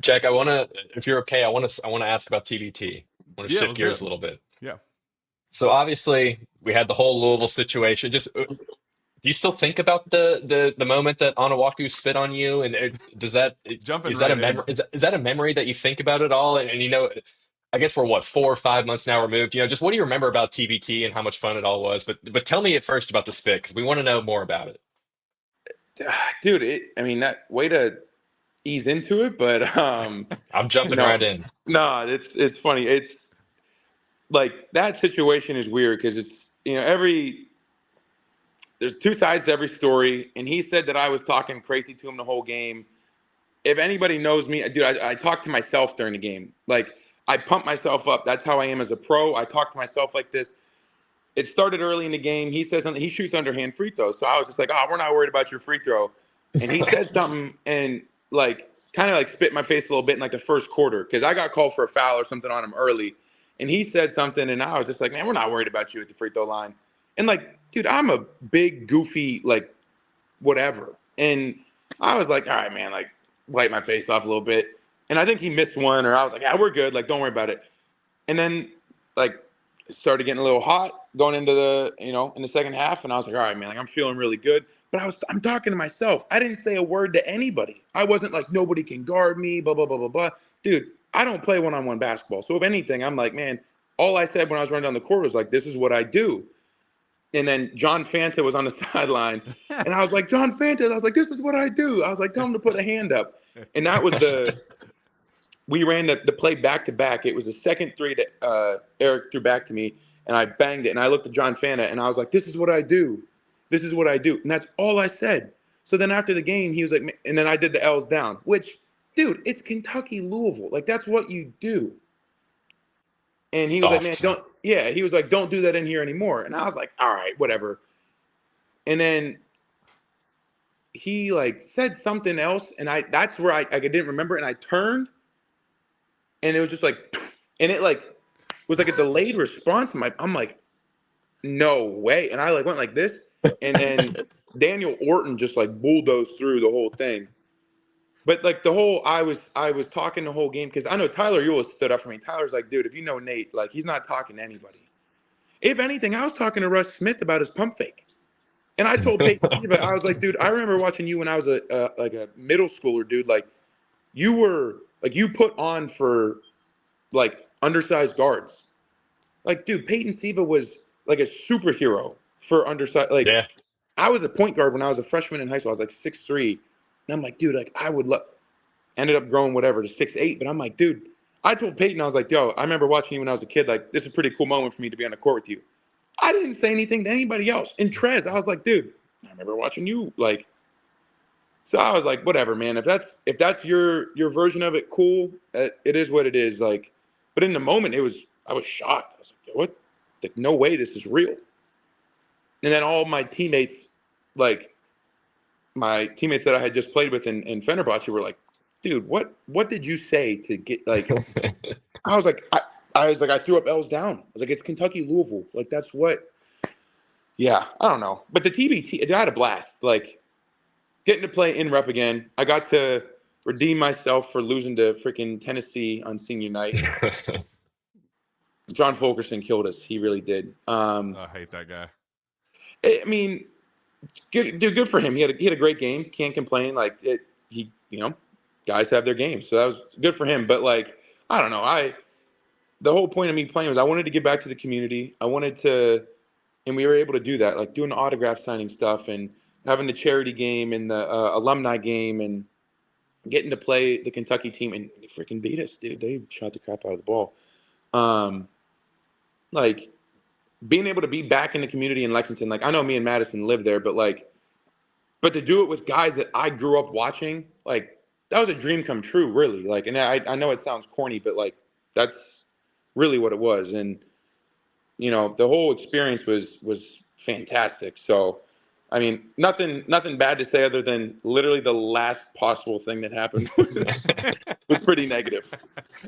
Jack, if you're okay, I want to ask about TBT. I want to Yeah, shift let's do gears it. a little bit. Yeah. So obviously, we had the whole Louisville situation. Do you still think about the moment that Onawaku spit on you? And does that Jumping is that a right memory? in. Is that a memory that you think about at all? And I guess we're what 4 or 5 months now removed. Just what do you remember about TBT and how much fun it all was? But tell me at first about the spit because we want to know more about it. Dude, I mean, that way to ease into it, but I'm jumping no, right in. no, it's funny. It's like that situation is weird because it's every there's two sides to every story, and he said that I was talking crazy to him the whole game. If anybody knows me, dude, I talk to myself during the game. Like I pump myself up. That's how I am as a pro. I talk to myself like this. It started early in the game. He says something. He shoots underhand free throws. So I was just like, "Oh, we're not worried about your free throw." And he said something and like kind of like spit in my face a little bit in like the first quarter because I got called for a foul or something on him early. And he said something, and I was just like, "Man, we're not worried about you at the free throw line." And like, dude, I'm a big, goofy, like whatever. And I was like, "All right, man, like wipe my face off a little bit." And I think he missed one, or I was like, "Yeah, we're good. Like, don't worry about it." And then like it started getting a little hot going into in the second half, and I was like, all right, man, like I'm feeling really good. But I'm talking to myself. I didn't say a word to anybody. I wasn't like nobody can guard me, blah, blah, blah, blah, blah. Dude, I don't play one-on-one basketball. So if anything, I'm like, man, all I said when I was running down the court was like, this is what I do. And then John Fanta was on the sideline, and I was like, John Fanta, I was like, this is what I do. I was like, tell him to put a hand up. And that was we ran the play back to back. It was the second three that Eric threw back to me, and I banged it. And I looked at John Fanta, and I was like, "This is what I do. This is what I do." And that's all I said. So then after the game, he was like, and then I did the L's down, which, dude, it's Kentucky, Louisville. Like that's what you do. And he was like, "Man, Soft. don't." Yeah, he was like, "Don't do that in here anymore." And I was like, "All right, whatever." And then he like said something else, and that's where I didn't remember, and I turned, and it was just like, and it like was like a delayed response. I'm like, no way. And I like went like this, and then Daniel Orton just like bulldozed through the whole thing. But like I was talking the whole game because I know Tyler Eulis stood up for me. Tyler's like, dude, if you know Nate, like he's not talking to anybody. If anything, I was talking to Russ Smith about his pump fake. And I told Peyton Siva, I was like, dude, I remember watching you when I was like a middle schooler, dude. Like you were like you put on for like undersized guards. Like, dude, Peyton Siva was like a superhero for undersized. Like, Yeah. I was a point guard when I was a freshman in high school. I was like 6'3". And I'm like, dude, like I would love. Ended up growing whatever to 6'8". But I'm like, dude, I told Peyton, I was like, yo, I remember watching you when I was a kid. Like, this is a pretty cool moment for me to be on the court with you. I didn't say anything to anybody else. And Trez, I was like, dude, I remember watching you. Like, so I was like, whatever, man. If that's your version of it, cool. It is what it is. Like, but in the moment, I was shocked. I was like, what? Like, no way, this is real. And then all my teammates, like my teammates that I had just played with in Fenerbahce, were like, dude, what did you say to get like? I was like, I threw up L's down. I was like, it's Kentucky, Louisville. Like that's what. Yeah, I don't know. But the TBT, I had a blast. Like getting to play in rep again. I got to redeem myself for losing to freaking Tennessee on senior night. John Fulkerson killed us. He really did. I hate that guy. I mean, good for him. He had a great game. Can't complain. Like guys have their games, so that was good for him. But like, I don't know. The whole point of me playing was I wanted to get back to the community. I wanted to, and we were able to do that. Like doing the autograph signing stuff and having the charity game and the alumni game and getting to play the Kentucky team and they freaking beat us, dude. They shot the crap out of the ball. Like being able to be back in the community in Lexington. Like I know me and Madison live there, but to do it with guys that I grew up watching, like that was a dream come true, really. Like, and I know it sounds corny, but like that's really what it was. And the whole experience was fantastic. So, I mean, nothing bad to say other than literally the last possible thing that happened was pretty negative.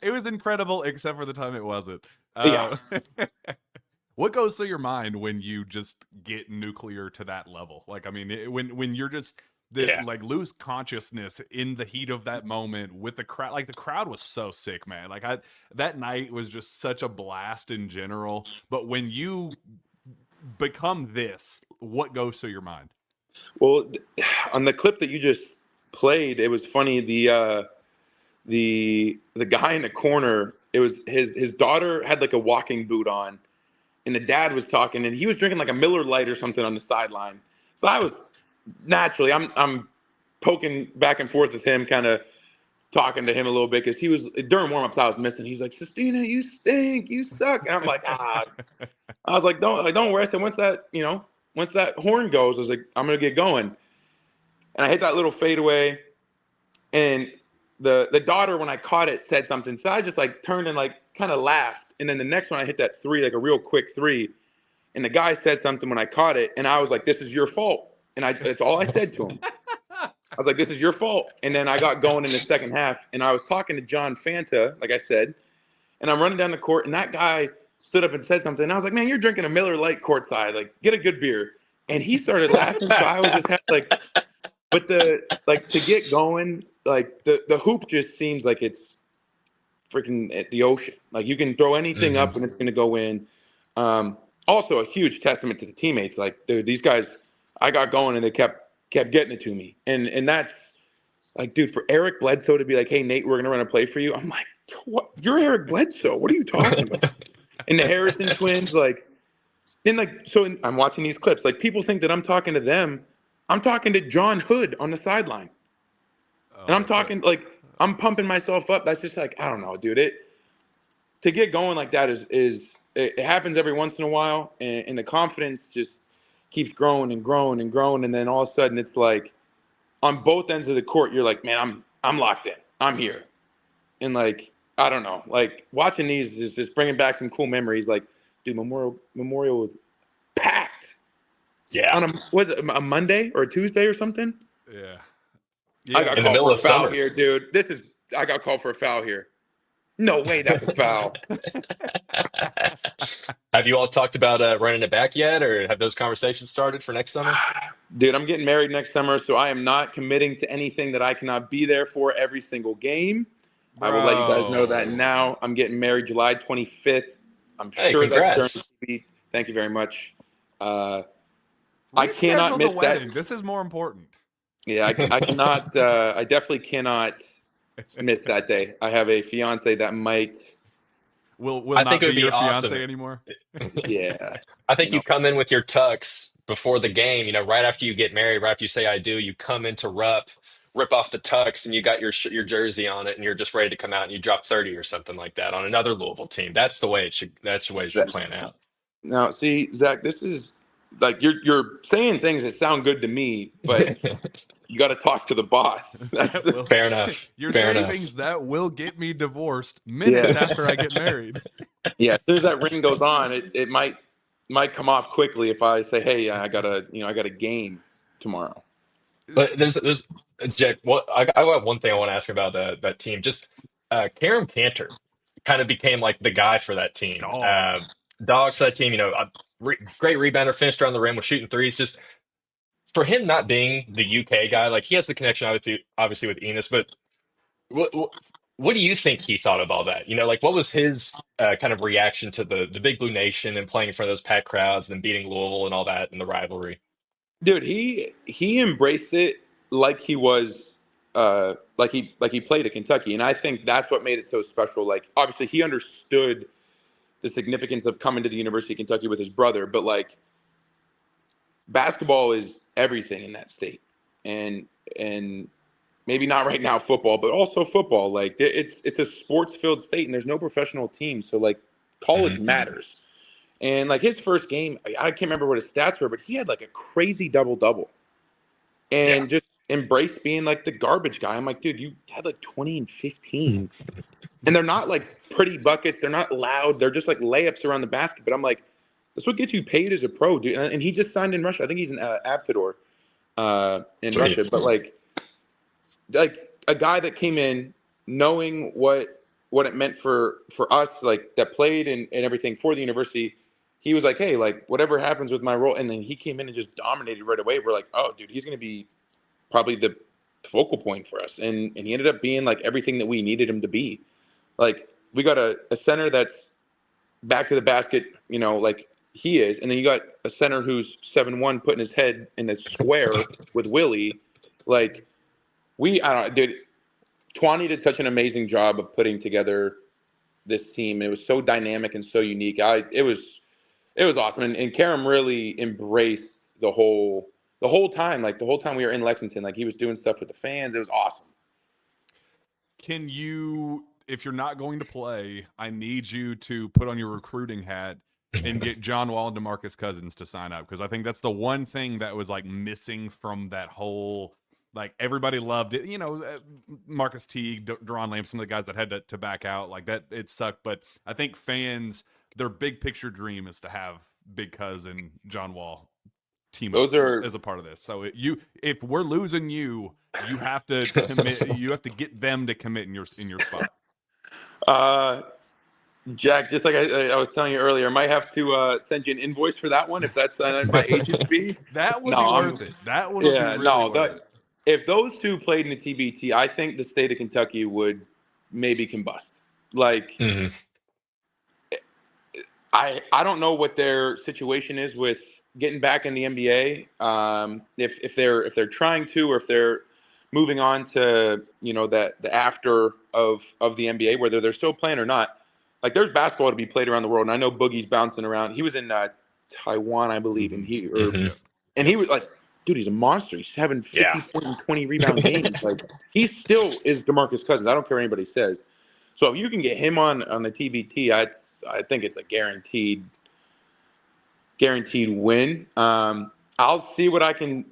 It was incredible, except for the time it wasn't. Yeah. What goes through your mind when you just get nuclear to that level? Like, I mean, when you're just that Yeah. like lose consciousness in the heat of that moment with the crowd. Like the crowd was so sick, man. Like that night was just such a blast in general. But when you become this, what goes through your mind? Well, on the clip that you just played, it was funny. The guy in the corner, it was his daughter had like a walking boot on, and the dad was talking, and he was drinking like a Miller Lite or something on the sideline. So I was naturally, I'm poking back and forth with him, kind of talking to him a little bit because he was during warmups I was missing. He's like, Sestina, you stink, you suck, and I'm like, ah. I was like, don't worry. I said once that horn goes, I was like, I'm gonna get going, and I hit that little fadeaway, and the daughter when I caught it said something, so I just like turned and like kind of laughed, and then the next one I hit that three, like a real quick three, and the guy said something when I caught it, and I was like, this is your fault, and that's all I said to him. I was like, this is your fault. And then I got going in the second half, and I was talking to John Fanta, like I said, and I'm running down the court, and that guy stood up and said something. And I was like, man, you're drinking a Miller Lite courtside. Like, get a good beer. And he started laughing. So I was just like, but to get going, like the hoop just seems like it's freaking at the ocean. Like you can throw anything up and it's going to go in. Also a huge testament to the teammates. Like, dude, these guys, I got going and they kept getting it to me. And that's like, dude, for Eric Bledsoe to be like, hey, Nate, we're going to run a play for you. I'm like, what? You're Eric Bledsoe. What are you talking about? And the Harrison twins, like, I'm watching these clips. Like, people think that I'm talking to them. I'm talking to John Hood on the sideline. And I'm talking, like, I'm pumping myself up. That's just like, I don't know, dude. To get going like that is it happens every once in a while. And the confidence just keeps growing and growing and growing. And then all of a sudden it's like, on both ends of the court, you're like, man, I'm locked in. I'm here. And like, I don't know, like watching these is just bringing back some cool memories. Like, dude, Memorial was packed. Yeah. On a Monday or a Tuesday or something? Yeah. I got In the called middle for a of foul summer. here, dude. I got called for a foul here. No way that's a foul. Have you all talked about running it back yet, or have those conversations started for next summer? Dude, I'm getting married next summer, so I am not committing to anything that I cannot be there for every single game. I will let you guys know that now. I'm getting married July 25th. I'm Hey, sure that's during congrats. TV. Thank you very much. I Reschedule cannot miss the wedding. that. This is more important. Yeah, I cannot. I definitely cannot miss that day. I have a fiance that might. Will I think not it be would be your awesome. fiance anymore. Yeah, I think you come in with your tux before the game, right after you get married, right after you say I do, you come into rip off the tux, and you got your jersey on it, and you're just ready to come out, and you drop 30 or something like that on another Louisville team. That's the way it should plan out. Now, see, Zach, this is like you're saying things that sound good to me, but you got to talk to the boss. Fair enough. You're Fair saying enough. things that will get me divorced minutes after I get married. Yeah, as soon as that ring goes on, it might come off quickly if I say, "Hey, I got a game tomorrow." But there's Jack. I got one thing I want to ask about that team. Just Karam Cantor kind of became like the guy for that team. Dog. Dog for that team. Great rebounder, finished around the rim with shooting threes. Just for him not being the UK guy, like he has the connection obviously with Enos, but what do you think he thought of all that? Like what was his kind of reaction to the Big Blue Nation and playing in front of those packed crowds and then beating Louisville and all that and the rivalry? Dude, he embraced it like he was like he played at Kentucky, and I think that's what made it so special. Like obviously he understood the significance of coming to the University of Kentucky with his brother, but like basketball is everything in that state, and maybe not right now football, but also football. Like it's a sports filled state, and there's no professional team, so like college matters. And like his first game, I can't remember what his stats were, but he had like a crazy double and just embraced being like the garbage guy. I'm like, dude, you had like 20 and 15. And they're not like pretty buckets. They're not loud. They're just like layups around the basket. But I'm like, that's what gets you paid as a pro, dude. And he just signed in Russia. I think he's an Avtodor in Sweet. Russia. But like a guy that came in knowing what it meant for us, like that played and everything for the university. He was like, hey, like whatever happens with my role. And then he came in and just dominated right away. We're like, oh, dude, he's going to be probably the focal point for us, and he ended up being like everything that we needed him to be. Like we got a center that's back to the basket, like he is, and then you got a center who's 7'1", putting his head in the square with Willie. Like I don't know, dude. Twani did such an amazing job of putting together this team. It was so dynamic and so unique. It was awesome, and Karam really embraced the whole time. Like the whole time we were in Lexington, like he was doing stuff with the fans. It was awesome. Can you, if you're not going to play, I need you to put on your recruiting hat and get John Wall and DeMarcus Cousins to sign up, because I think that's the one thing that was like missing from that whole. Like everybody loved it, Marcus Teague, Deron Lamb, some of the guys that had to back out, like that, it sucked. But I think fans, their big picture dream is to have Big Cuz and John Wall team Those are as a part of this. So if we're losing you have to commit. You have to get them to commit in your spot. Jack, just like I was telling you earlier, I might have to send you an invoice for that one if that's my agent fee. That would be worth it. That would be really worth it. If those two played in the TBT, I think the state of Kentucky would maybe combust. Like, I don't know what their situation is with getting back in the NBA. If they're trying to, or if they're moving on to the after of the NBA, whether they're still playing or not. Like, there's basketball to be played around the world, and I know Boogie's bouncing around. He was in Taiwan, I believe, and he was like, dude, he's a monster. He's having 50 point and 20 rebound games. Like, he still is DeMarcus Cousins. I don't care what anybody says. So if you can get him on the TBT, I think it's a guaranteed win. I'll see what I can.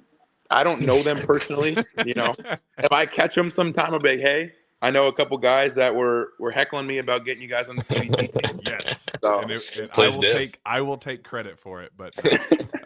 I don't know them personally. If I catch them sometime, I'll be like, hey, I know a couple guys that were heckling me about getting you guys on the TBT team. Yes, So, I will take credit for it, but.